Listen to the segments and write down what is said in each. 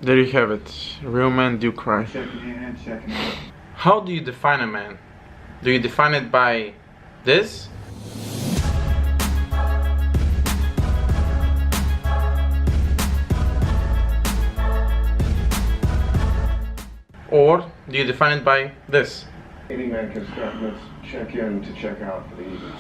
There you have it. Real men do cry. Secondhand, secondhand. How do you define a man? Do you define it by this? Or do you define it by this? Any man can start. Let's check in to check out for the evening.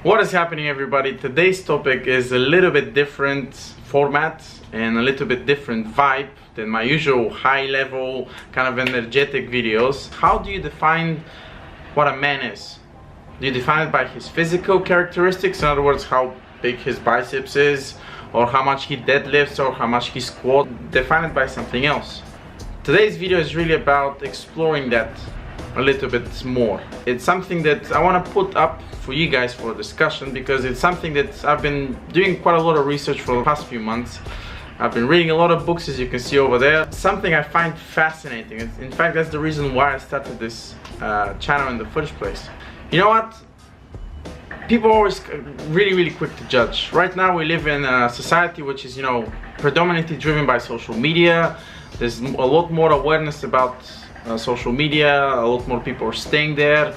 What is happening, everybody? Today's topic is a little bit different format and a little bit different vibe than my usual high level kind of energetic videos. How do you define what a man is? Do you define it by his physical characteristics? In other words, how big his biceps is, or how much he deadlifts, or how much he squats? Define it by something else. Today's video is really about exploring that a little bit more. It's something that I want to put up for you guys for discussion, because it's something that I've been doing quite a lot of research for the past few months. I've been reading a lot of books, as you can see over there. Something I find fascinating. In fact, that's the reason why I started this channel in the first place. You know what? People are always really quick to judge. Right now we live in a society which is, predominantly driven by social media. There's a lot more awareness about social media. A lot more people are staying there,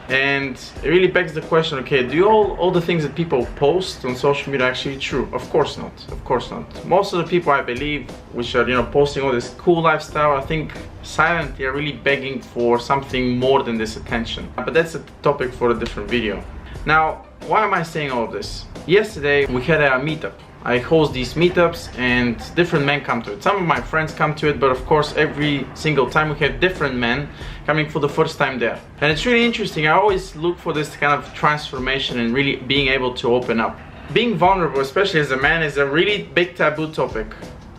and it really begs the question: okay, do all the things that people post on social media actually true? Of course not. Of course not. Most of the people, I believe, which are posting all this cool lifestyle, I think silently are really begging for something more than this attention. But that's a topic for a different video. Now, why am I saying all of this? Yesterday we had a meetup. I host these meetups and different men come to it. Some of my friends come to it, but of course every single time we have different men coming for the first time there. And it's really interesting. I always look for this kind of transformation and really being able to open up. Being vulnerable, especially as a man, is a really big taboo topic.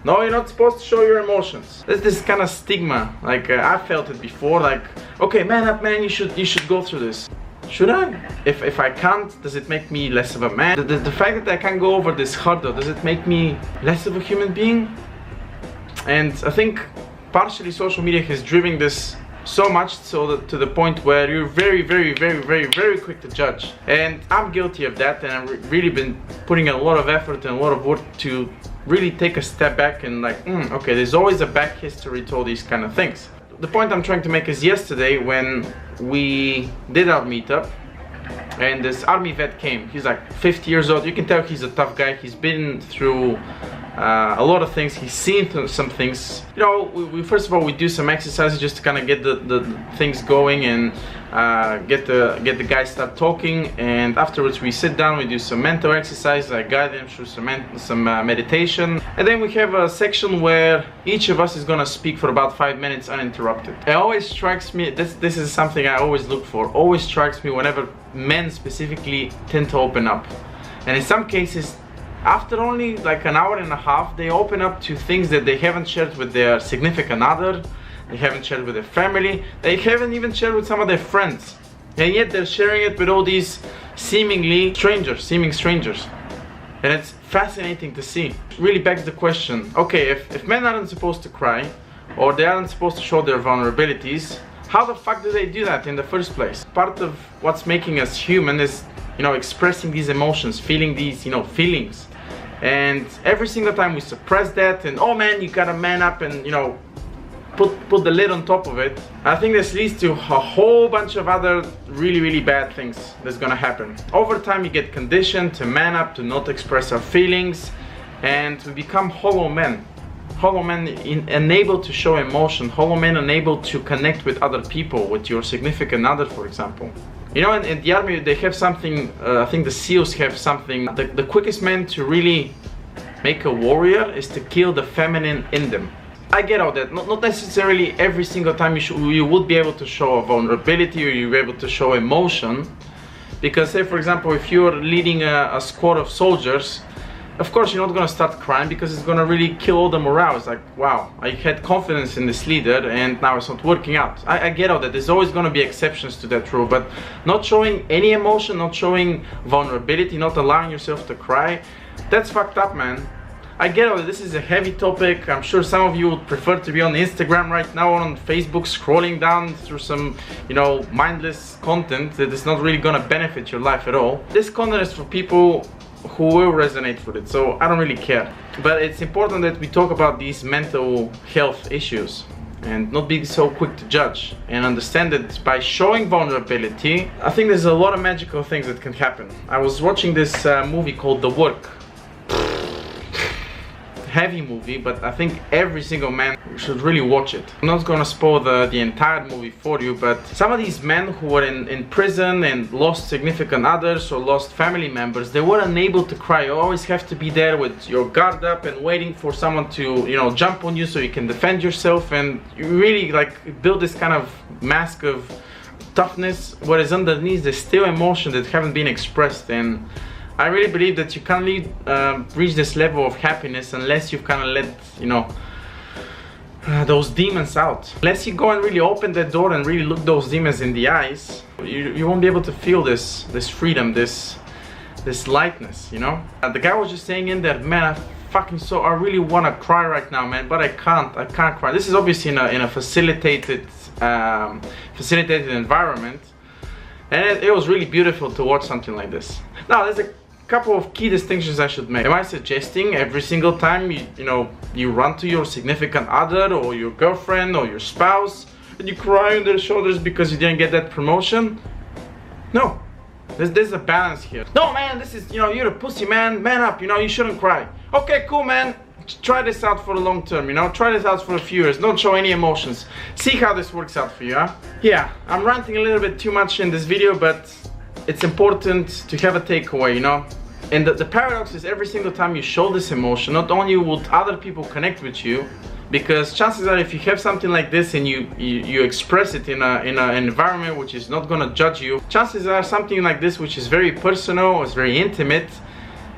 No, you're not supposed to show your emotions. There's this kind of stigma. Like I felt it before. Like, okay, man up, man. You should go through this. Should I? If I can't, does it make me less of a man? The fact that I can't go over this hurdle, does it make me less of a human being? And I think partially social media has driven this so much so that to the point where you're very quick to judge. And I'm guilty of that, and I've really been putting a lot of effort and a lot of work to really take a step back and like, okay, there's always a back history to all these kind of things. The point I'm trying to make is yesterday when we did our meetup and this army vet came. He's like 50 years old. You can tell he's a tough guy. He's been through a lot of things. He's seen some things. We first of all, we do some exercises just to kind of get the things going and get the guys start talking. And afterwards we sit down, we do some mental exercises. I guide them through some meditation. And then we have a section where each of us is gonna speak for about 5 minutes uninterrupted. It always strikes me, this is something I always look for, always strikes me whenever men specifically tend to open up. And in some cases, after only like an hour and a half, they open up to things that they haven't shared with their significant other, they haven't shared with their family, they haven't even shared with some of their friends. And yet they're sharing it with all these seeming strangers. And it's fascinating to see. It really begs the question, okay, if men aren't supposed to cry, or they aren't supposed to show their vulnerabilities, how the fuck do they do that in the first place? Part of what's making us human is, expressing these emotions, feeling these, feelings. And every single time we suppress that and, oh man, you gotta man up and, put the lid on top of it, I think this leads to a whole bunch of other really bad things that's gonna happen. Over time, you get conditioned to man up, to not express our feelings, and we become hollow men. Hollow men unable to show emotion, hollow men unable to connect with other people, with your significant other, for example. In the army they have something, I think the SEALs have something, the quickest man to really make a warrior is to kill the feminine in them. I get all that, not necessarily every single time you would be able to show a vulnerability or you're able to show emotion. Because say for example, if you're leading a squad of soldiers, of course you're not going to start crying because it's going to really kill all the morale. It's like, wow, I had confidence in this leader and now it's not working out. I get all that. There's always going to be exceptions to that rule, but not showing any emotion, not showing vulnerability, not allowing yourself to cry, that's fucked up, man. I get all that. This is a heavy topic. I'm sure some of you would prefer to be on Instagram right now or on Facebook scrolling down through some, mindless content that is not really going to benefit your life at all. This content is for people who will resonate with it, so I don't really care. But it's important that we talk about these mental health issues and not be so quick to judge, and understand that by showing vulnerability, I think there's a lot of magical things that can happen. I was watching this movie called The Work. Heavy movie, but I think every single man should really watch it. I'm not gonna spoil the entire movie for you, but some of these men who were in prison and lost significant others or lost family members, they were unable to cry. You always have to be there with your guard up and waiting for someone to, you know, jump on you so you can defend yourself, and you really like build this kind of mask of toughness, whereas underneath there's still emotion that haven't been expressed. And I really believe that you can't reach this level of happiness unless you've kind of let, you know, those demons out. Unless you go and really open that door and really look those demons in the eyes, you won't be able to feel this freedom, this lightness, you know. The guy was just saying in there, man, I really want to cry right now, man, but I can't cry. This is obviously in a facilitated environment, and it was really beautiful to watch something like this. Now, there's a couple of key distinctions I should make. Am I suggesting every single time you run to your significant other or your girlfriend or your spouse and you cry on their shoulders because you didn't get that promotion? No. There's a balance here. No, man, this is, you're a pussy, man. Man up, you shouldn't cry. Okay, cool, man. Try this out for the long term, try this out for a few years. Don't show any emotions. See how this works out for you, huh? Yeah, I'm ranting a little bit too much in this video, but it's important to have a takeaway, And the paradox is, every single time you show this emotion, not only would other people connect with you, because chances are if you have something like this and you express it in an environment which is not gonna judge you, chances are something like this, which is very personal, is very intimate,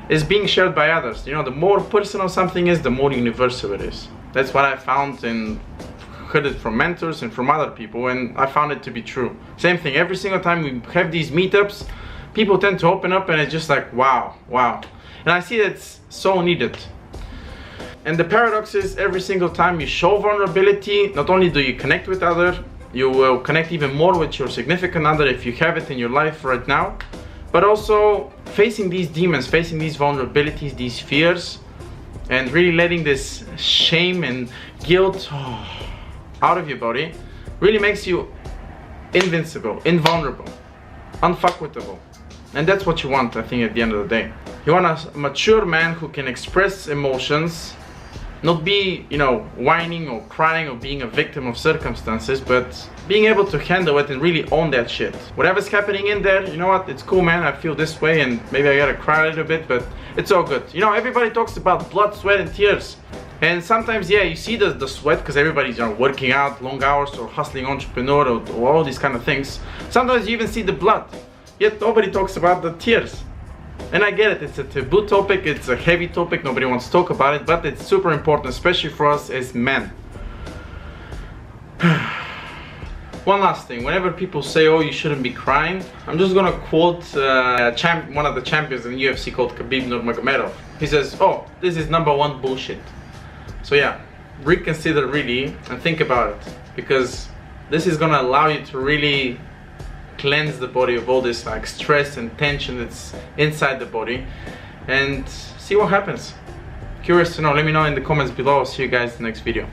is being shared by others. The more personal something is, the more universal it is. That's what I found and heard it from mentors and from other people, and I found it to be true. Same thing, every single time we have these meetups, people tend to open up and it's just like, wow. And I see that's so needed. And the paradox is, every single time you show vulnerability, not only do you connect with others, you will connect even more with your significant other if you have it in your life right now, but also facing these demons, facing these vulnerabilities, these fears, and really letting this shame and guilt out of your body really makes you invincible, invulnerable, unfuckwittable. And that's what you want, I think, at the end of the day. You want a mature man who can express emotions, not be, whining or crying or being a victim of circumstances, but being able to handle it and really own that shit. Whatever's happening in there, you know what, it's cool, man, I feel this way and maybe I gotta cry a little bit, but it's all good. Everybody talks about blood, sweat and tears. And sometimes, yeah, you see the sweat because everybody's working out long hours or hustling entrepreneur or all these kind of things. Sometimes you even see the blood, yet nobody talks about the tears. And I get it, it's a taboo topic, it's a heavy topic, nobody wants to talk about it, but it's super important, especially for us as men. One last thing, whenever people say, oh, you shouldn't be crying, I'm just gonna quote one of the champions in UFC called Khabib Nurmagomedov. He says, oh, this is #1 bullshit. So yeah, reconsider really and think about it, because this is gonna allow you to really cleanse the body of all this stress and tension that's inside the body, and see what happens. Curious to know, let me know in the comments below. I'll see you guys in the next video.